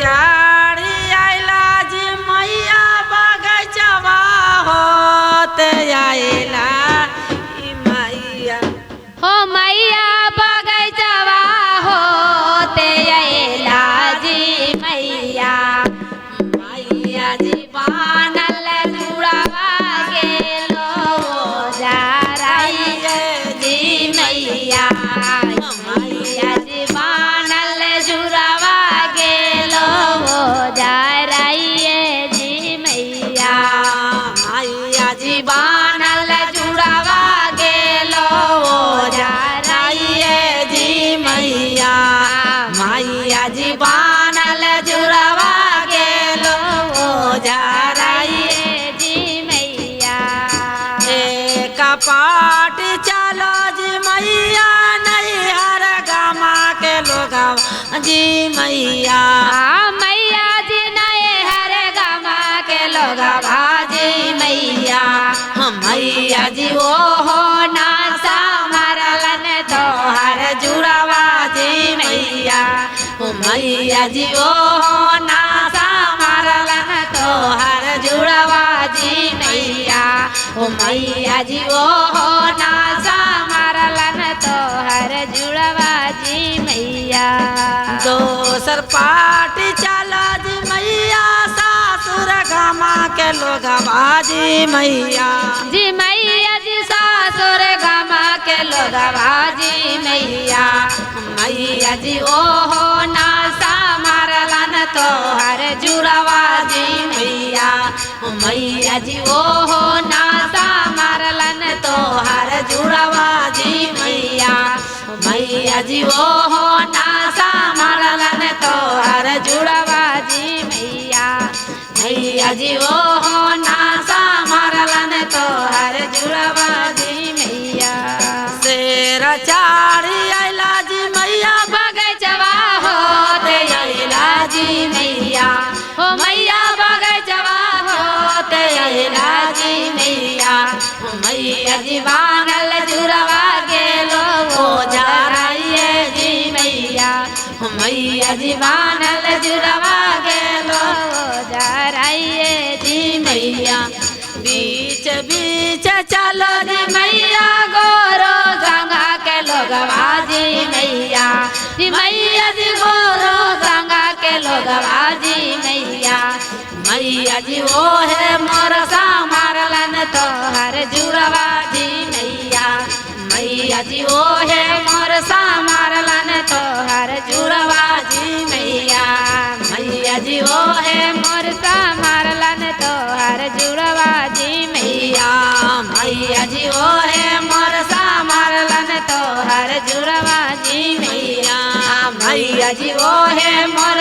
चारी आइला जी मैया बगैचवा होते आइला ई मैया हो मैया बगैचवा होते आइला जी मैया मैया जी बानल जुड़ावा गेलो जाराइए जी मैया मैया जी बानल जुड़ावा गेलो जाराइए जी मैया मैया जी बानल जुड़ावा गेलो जाराइए जी मैया मैया जी बानल जुड़वा गेलो जाराइए जी मैया एक पाट चलो जी मैया नैहर गामा के लोग जी मैया मैया जी नए हर गमा के लोग भाजी मैया मैया जी ओ हो नासा मरलन तो हर जुड़ावा जी मैया मैया जी ओ नासा मरलन तो हर जुड़ावा जी मैया मैया जी ओ हो नासा मरलन तो हर जुड़ावा जी मैया दोसर पाट चलो जी मैया सासुर गामा के लोग बाजी मैया जी मैया जी सासुर गमा के लोग भाजी मैया मैया जी ओ हो नासा मारलन तो हर जुड़वा जी मैया मैया जी ओ हो नासा मारलन तो हर जुड़वा जी मैया मैया जी ओ हो नासा मारलन तो हर जुड़वा जी मैया मैया जी ओ नासा मारलन तो हर जुड़वा जी मैया शेर चारी आइला जी मैया बगैचवा होते अइला जी मैया हो मैया बगैचवा होते अइला जी मैया मैया जी बानल जुड़वा गेलो हो जाराइए जी मैया मैया जी बानल जुड़वा गेलो हो जाराइए जी मैया बीच बीच चलो जी मैया गोरो गंगा के लोग बाजी मैया जी मैया जी गोरो गंगा के लोग बाजी मैया मैया जी ओ है मोर सा मारलन तो हर जुड़वा जी मैया मैया जी ओ है मोर सा मारलन तो हर जुड़वा जी मैया मैया जी ओ है मोर सा मारलन तो हर जुड़वा जी मैया मैया जी ओ है मोर सा मारलन तो हर जुड़वा जी मैया मैया जी ओ है मोर